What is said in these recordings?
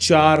4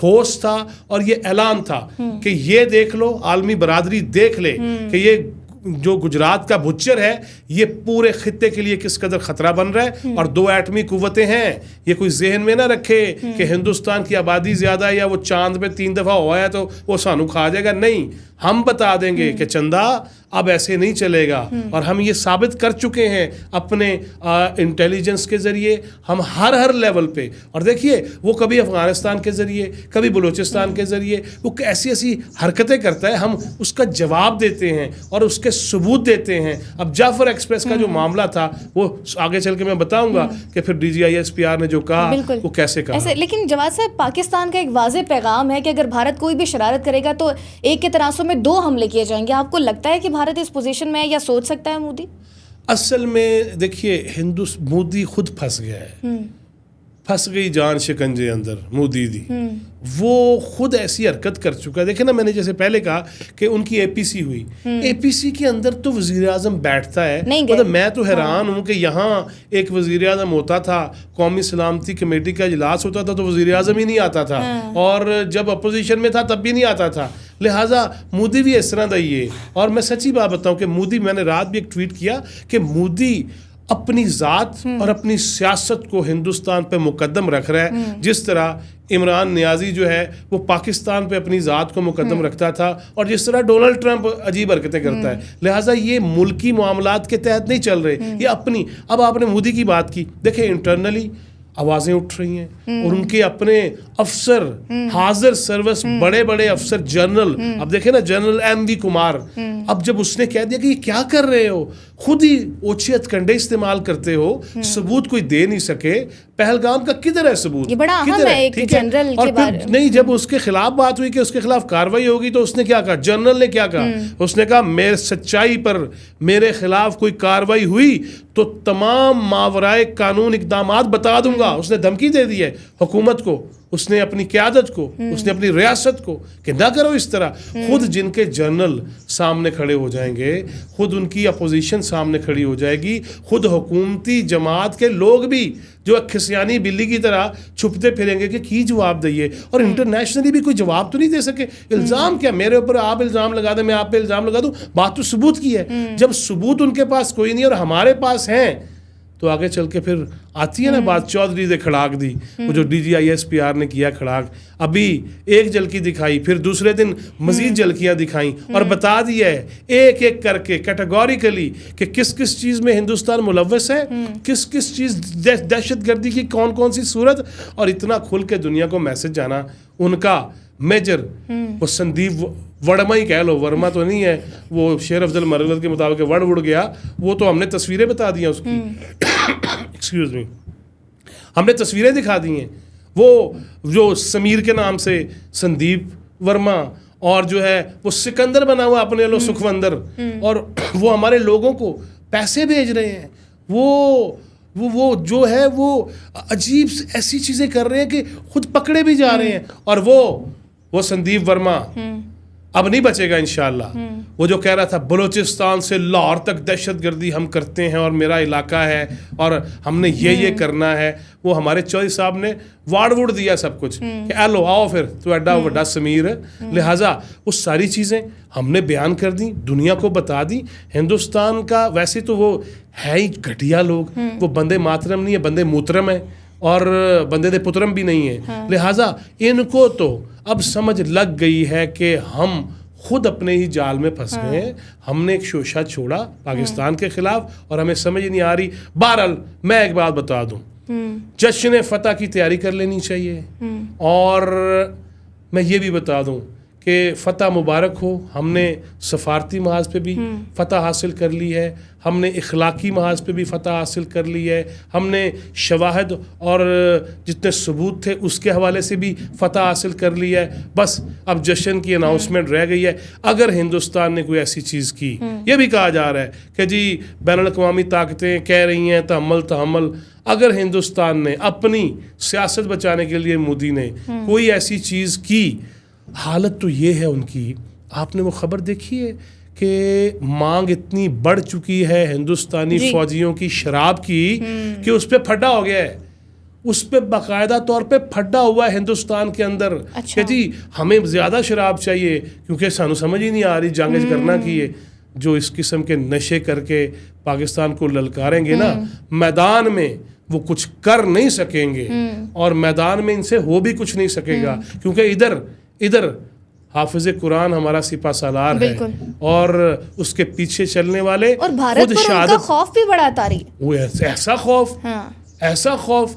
ٹھوس تھا اور یہ اعلان تھا کہ یہ دیکھ لو، عالمی برادری دیکھ لے کہ یہ جو گجرات کا بچر ہے یہ پورے خطے کے لیے کس قدر خطرہ بن رہا ہے، اور 2 ایٹمی قوتیں ہیں. یہ کوئی ذہن میں نہ رکھے کہ ہندوستان کی آبادی زیادہ ہے یا وہ چاند پہ 3 دفعہ ہوا ہے تو وہ سانو کھا جائے گا. نہیں، ہم بتا دیں گے کہ چندہ اب ایسے نہیں چلے گا، اور ہم یہ ثابت کر چکے ہیں اپنے انٹیلیجنس کے ذریعے، ہم ہر لیول پہ. اور دیکھیے وہ کبھی افغانستان کے ذریعے، کبھی بلوچستان کے ذریعے وہ ایسی حرکتیں کرتا ہے، ہم اس کا جواب دیتے ہیں اور اس کے ثبوت دیتے ہیں. اب جعفر ایکسپریس کا جو معاملہ تھا وہ آگے چل کے میں بتاؤں گا کہ پھر DGISPR نے جو کہا وہ کیسے کہا. لیکن جواد صاحب، پاکستان کا ایک واضح پیغام ہے کہ اگر بھارت کوئی بھی شرارت کرے گا تو ایک کے تناسب میں 2 حملے کیے جائیں گے. آپ کو لگتا ہے کہ بھارت اس پوزیشن میں ہے یا سوچ سکتا ہے مودی؟ اصل میں دیکھیے مودی خود پھنس گیا ہے، پھنس گئی جان شکنجے اندر مودی دی. وہ خود ایسی حرکت کر چکا ہے. دیکھیں نا، میں نے جیسے پہلے کہا کہ ان کی APC ہوئی، APC کے اندر تو وزیر اعظم بیٹھتا ہے. مطلب میں تو حیران ہوں کہ یہاں ایک وزیر اعظم ہوتا تھا، قومی سلامتی کمیٹی کا اجلاس ہوتا تھا تو وزیر اعظم ہی نہیں آتا تھا، اور جب اپوزیشن میں تھا تب بھی نہیں آتا تھا. لہٰذا مودی بھی اس طرح دا ہی ہے. اور میں سچی بات بتاؤں کہ مودی، میں نے رات بھی ایک ٹویٹ کیا کہ مودی اپنی ذات اور اپنی سیاست کو ہندوستان پہ مقدم رکھ رہا ہے، جس طرح عمران نیازی جو ہے وہ پاکستان پہ اپنی ذات کو مقدم رکھتا تھا، اور جس طرح ڈونلڈ ٹرمپ عجیب حرکتیں کرتا ہے. لہٰذا یہ ملکی معاملات کے تحت نہیں چل رہے، یہ اپنی. اب آپ نے مودی کی بات کی، دیکھیں انٹرنلی آوازیں اٹھ رہی ہیں اور ان کے اپنے افسر، حاضر سروس بڑے بڑے افسر، جنرل، اب دیکھیں نا جنرل MV کمار، اب جب اس نے کہہ دیا کہ یہ کیا کر رہے ہو، خود ہی اوچھے ہتھکنڈے استعمال کرتے ہو، ثبوت کوئی دے نہیں سکے. پہلگام کا کدھر ہے ثبوت؟ یہ بڑا اہم ہے ایک جنرل کے بارے میں. نہیں، جب اس کے خلاف بات ہوئی کہ اس کے خلاف کاروائی ہوگی تو اس نے کیا کہا، جنرل نے کیا کہا، اس نے کہا میرے سچائی پر میرے خلاف کوئی کاروائی ہوئی تو تمام ماورائے قانون اقدامات بتا دوں گا. اس نے دھمکی دے دی ہے حکومت کو، اس نے اپنی قیادت کو، اس نے اپنی ریاست کو کہ نہ کرو اس طرح. خود جن کے جنرل سامنے کھڑے ہو جائیں گے، خود ان کی اپوزیشن سامنے کھڑی ہو جائے گی، خود حکومتی جماعت کے لوگ بھی جو کھسیانی بلی کی طرح چھپتے پھریں گے کہ کی جواب دئیے. اور انٹرنیشنلی بھی کوئی جواب تو نہیں دے سکے. الزام کیا، میرے اوپر آپ الزام لگا دیں، میں آپ پہ الزام لگا دوں، بات تو ثبوت کی ہے. جب ثبوت ان کے پاس کوئی نہیں اور ہمارے پاس ہیں تو آگے چل کے پھر آتی ہے نا بات چودھری دے کھڑاک دی، وہ جو DGISPR نے کیا کھڑاک. ابھی ایک جھلکی دکھائی، پھر دوسرے دن مزید جھلکیاں دکھائیں اور بتا دیا ہے ایک ایک کر کے کیٹیگوریکلی کہ کس کس چیز میں ہندوستان ملوث ہے، کس کس چیز دہشت گردی کی کون کون سی صورت. اور اتنا کھل کے دنیا کو میسج جانا. ان کا میجر وہ سندیپ ورما ہی کہہ لو، ورما تو نہیں ہے، وہ شیر افضل مرغلت کے مطابق وڑ اڑ گیا، وہ تو ہم نے تصویریں بتا دی ہیں اس کی، ایکسکیوز می، ہم نے تصویریں دکھا دی ہیں. وہ جو سمیر کے نام سے سندیپ ورما، اور جو ہے وہ سکندر بنا ہوا اپنے لوگ سکھوندر، اور وہ ہمارے لوگوں کو پیسے بھیج رہے ہیں. وہ جو ہے وہ عجیب ایسی چیزیں کر رہے ہیں کہ خود پکڑے بھی جا رہے ہیں. اور وہ سندیپ ورما اب نہیں بچے گا انشاءاللہ. وہ جو کہہ رہا تھا بلوچستان سے لاہور تک دہشت گردی ہم کرتے ہیں اور میرا علاقہ ہے اور ہم نے یہ کرنا ہے، وہ ہمارے چودھری صاحب نے واڑ ووڑ دیا سب کچھ کہ ایلو آؤ پھر تو ایڈا وڈا سمیر ہے. لہٰذا وہ ساری چیزیں ہم نے بیان کر دیں، دنیا کو بتا دی. ہندوستان کا ویسے تو وہ ہے ہی گھٹیا لوگ، وہ بندے ماترم نہیں ہے، بندے موترم ہے، اور بندے دے پترم بھی نہیں ہے. لہٰذا ان کو تو اب سمجھ لگ گئی ہے کہ ہم خود اپنے ہی جال میں پھنس گئے ہیں. ہم نے ایک شوشہ چھوڑا پاکستان کے خلاف اور ہمیں سمجھ نہیں آ رہی. بہرحال میں ایک بات بتا دوں، جشن فتح کی تیاری کر لینی چاہیے. اور میں یہ بھی بتا دوں کہ فتح مبارک ہو. ہم نے سفارتی محاذ پہ بھی فتح حاصل کر لی ہے، ہم نے اخلاقی محاذ پہ بھی فتح حاصل کر لی ہے، ہم نے شواہد اور جتنے ثبوت تھے اس کے حوالے سے بھی فتح حاصل کر لی ہے. بس اب جشن کی اناؤنسمنٹ رہ گئی ہے. اگر ہندوستان نے کوئی ایسی چیز کی، یہ بھی کہا جا رہا ہے کہ جی بین الاقوامی طاقتیں کہہ رہی ہیں تحمل، اگر ہندوستان نے اپنی سیاست بچانے کے لیے مودی نے کوئی ایسی چیز کی، حالت تو یہ ہے ان کی. آپ نے وہ خبر دیکھی ہے کہ مانگ اتنی بڑھ چکی ہے ہندوستانی فوجیوں کی شراب کی کہ اس پہ پھٹا ہو گیا ہے. اس پہ باقاعدہ طور پہ پھڈا ہوا ہے ہندوستان کے اندر کہ جی ہمیں زیادہ شراب چاہیے کیونکہ سانو سمجھ ہی نہیں آ رہی جنگ کرنا کی ہے. جو اس قسم کے نشے کر کے پاکستان کو للکاریں گے نا میدان میں وہ کچھ کر نہیں سکیں گے اور میدان میں ان سے ہو بھی کچھ نہیں سکے گا کیونکہ ادھر حافظ قرآن ہمارا سپہ سالار ہے اور اس کے پیچھے چلنے والے اور بھارت پر ان کا خوف بھی بڑا طاری وہ ایسا خوف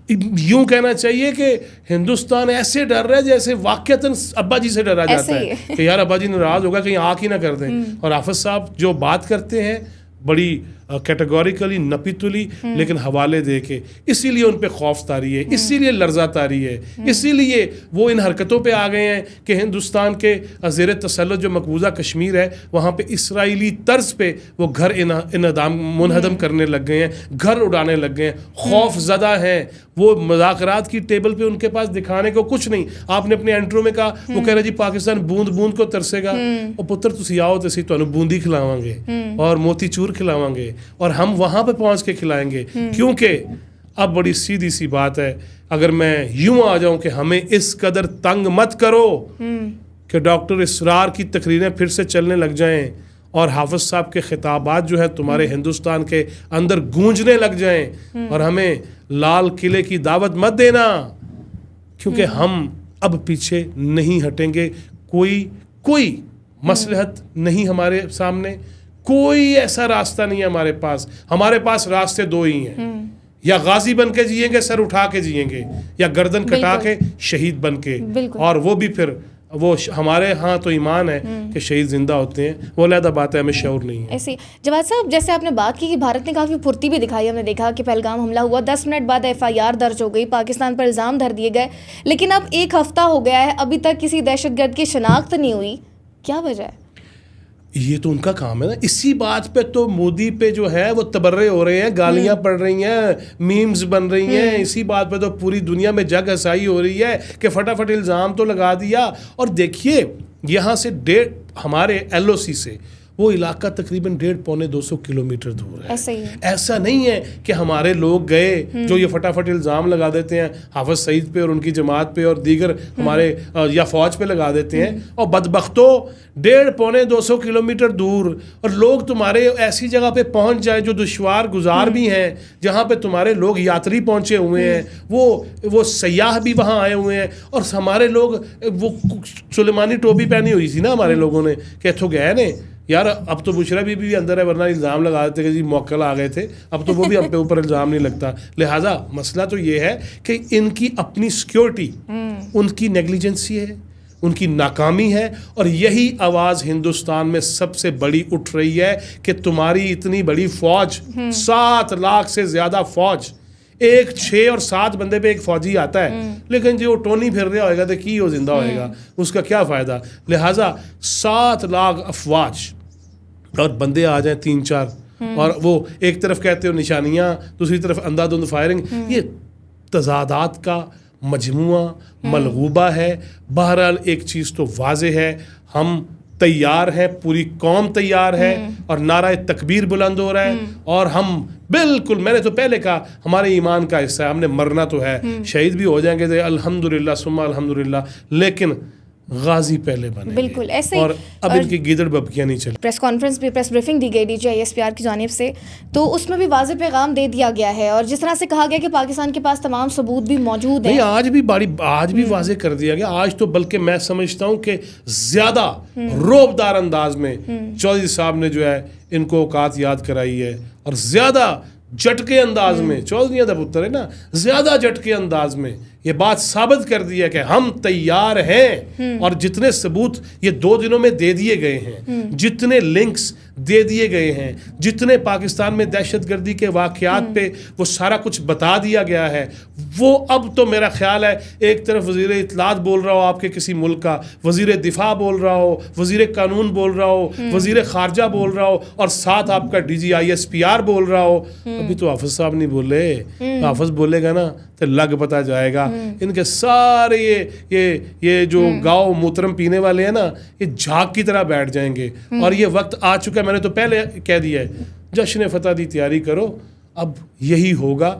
یوں کہنا چاہیے کہ ہندوستان ایسے ڈر رہا ہے جیسے واقعتاً ابا جی سے ڈرا جاتا ہے کہ یار ابا جی ناراض ہوگا کہیں آنکھ ہی نہ کر دیں. اور حافظ صاحب جو بات کرتے ہیں بڑی کیٹیگوریکلی نپی تلی لیکن حوالے دے کے اسی لیے ان پہ خوف طاری ہے, اسی لیے لرزہ طاری ہے, اسی لیے وہ ان حرکتوں پہ آ گئے ہیں کہ ہندوستان کے زیر تسلط جو مقبوضہ کشمیر ہے وہاں پہ اسرائیلی طرز پہ وہ گھر منہدم کرنے لگ گئے ہیں, گھر اڑانے لگ گئے ہیں, خوف زدہ ہیں. وہ مذاکرات کی ٹیبل پہ ان کے پاس دکھانے کو کچھ نہیں. آپ نے اپنے انٹرو میں کہا وہ کہہ رہے جی پاکستان بوند بوند کو ترسے گا. اور پتر تسی آؤ تو اسی تمہیں بوندی کھلاواں گے اور موتی چور کھلاواں گے اور ہم وہاں پہ پہنچ کے کھلائیں گے. کیونکہ اب بڑی سیدھی سی بات ہے, اگر میں یوں آ جاؤں کہ ہمیں اس قدر تنگ مت کرو کہ ڈاکٹر اسرار کی تقریریں پھر سے چلنے لگ جائیں اور حافظ صاحب کے خطابات جو ہیں تمہارے ہندوستان کے اندر گونجنے لگ جائیں اور ہمیں لال قلعے کی دعوت مت دینا, کیونکہ ہم اب پیچھے نہیں ہٹیں گے. کوئی مصلحت نہیں ہمارے سامنے, کوئی ایسا راستہ نہیں ہے ہمارے پاس راستے دو ہی ہیں, یا غازی بن کے جئیں گے سر اٹھا کے جئیں گے یا گردن کٹا کے شہید بن کے. اور وہ بھی پھر وہ ہمارے ہاں تو ایمان ہے کہ شہید زندہ ہوتے ہیں, وہ علیحدہ بات ہے, ہمیں شعور نہیں ہے. ایسے جواد صاحب جیسے آپ نے بات کی کہ بھارت نے کافی پھرتی بھی دکھائی, ہم نے دیکھا کہ پہلگام حملہ ہوا 10 منٹ بعد FIR درج ہو گئی, پاکستان پر الزام دھر دیے گئے, لیکن اب 1 ہفتہ ہو گیا ہے ابھی تک کسی دہشت گرد کی شناخت نہیں ہوئی. کیا وجہ ہے؟ یہ تو ان کا کام ہے نا. اسی بات پہ تو مودی پہ جو ہے وہ تبرے ہو رہے ہیں, گالیاں پڑ رہی ہیں, میمز بن رہی ہیں. اسی بات پہ تو پوری دنیا میں جگ ہسائی ہو رہی ہے کہ فٹافٹ الزام تو لگا دیا. اور دیکھیے یہاں سے ہمارے LOC سے وہ علاقہ تقریباً 150-200 کلومیٹر دور ہے. ایسا نہیں ہے کہ ہمارے لوگ گئے جو یہ فٹافٹ الزام لگا دیتے ہیں حافظ سعید پہ اور ان کی جماعت پہ اور دیگر ہمارے یا فوج پہ لگا دیتے ہیں, اور بدبختوں 150-200 کلومیٹر دور اور لوگ تمہارے ایسی جگہ پہ پہنچ جائیں جو دشوار گزار بھی ہیں, جہاں پہ تمہارے لوگ یاتری پہنچے ہوئے ہیں, وہ سیاح بھی وہاں آئے ہوئے ہیں, اور ہمارے لوگ وہ سلیمانی ٹوپی پہنی ہوئی تھی نا ہمارے لوگوں نے کہ اتھو گئے نے یار اب تو بشرا بی بھی اندر ہے ورنہ الزام لگا دیتے کہ جی موکل آ گئے تھے, اب تو وہ بھی ہم پہ اوپر الزام نہیں لگتا. لہٰذا مسئلہ تو یہ ہے کہ ان کی اپنی سیکیورٹی, ان کی نیگلیجنسی ہے, ان کی ناکامی ہے, اور یہی آواز ہندوستان میں سب سے بڑی اٹھ رہی ہے کہ تمہاری اتنی بڑی فوج, 7 لاکھ سے زیادہ فوج, 6 اور 7 بندے پہ ایک فوجی آتا ہے, لیکن جو ٹونی پھر رہا ہوئے گا تو کی وہ زندہ ہوئے گا, اس کا کیا فائدہ. لہٰذا 7 لاکھ افواج اور بندے آ جائیں 3-4, اور وہ ایک طرف کہتے ہو نشانیاں, دوسری طرف اندھا دھند فائرنگ, یہ تضادات کا مجموعہ ملغوبہ ہے. بہرحال ایک چیز تو واضح ہے, ہم تیار ہیں, پوری قوم تیار ہے, اور نعرہ تکبیر بلند ہو رہا ہے, اور ہم بالکل, میں نے تو پہلے کہا ہمارے ایمان کا حصہ ہے, ہم نے مرنا تو ہے, شہید بھی ہو جائیں گے الحمدللہ ثم الحمدللہ, لیکن غازی پہلے بنے بالکل ایسے. اور اب ان کی گیدڑ ببکیاں نہیں چلیں. پریس کانفرنس بھی, پریس بریفنگ دی گئی DGI SPR کی جانب سے, تو اس میں بھی واضح پیغام دے دیا گیا ہے, اور جس طرح سے کہا گیا کہ پاکستان کے پاس تمام ثبوت بھی موجود ہیں. آج بھی واضح کر دیا گیا. آج تو بلکہ میں سمجھتا ہوں کہ زیادہ روبدار انداز میں چودھری صاحب نے جو ہے ان کو اوقات یاد کرائی ہے, اور زیادہ جھٹکے انداز میں, چودھریاں دا پتر ہے نا, زیادہ جھٹکے انداز میں یہ بات ثابت کر دی ہے کہ ہم تیار ہیں, اور جتنے ثبوت یہ 2 دنوں میں دے دیے گئے ہیں, جتنے لنکس دے دیے گئے ہیں, جتنے پاکستان میں دہشت گردی کے واقعات پہ وہ سارا کچھ بتا دیا گیا ہے, وہ اب تو میرا خیال ہے ایک طرف وزیر اطلاعات بول رہا ہو آپ کے کسی ملک کا, وزیر دفاع بول رہا ہو, وزیر قانون بول رہا ہو, وزیر خارجہ بول رہا ہو, اور ساتھ آپ کا DGI SPR بول رہا ہو. ابھی تو حافظ صاحب نہیں بولے, حافظ بولے گا نا تو لگ پتا جائے گا. ان کے سارے یہ جو گاؤں محترم پینے والے ہیں نا, یہ جھاگ کی طرح بیٹھ جائیں گے, اور یہ وقت آ چکا ہے, میں نے تو پہلے کہہ دیا ہے, جشن فتح دی تیاری کرو. اب یہی ہوگا,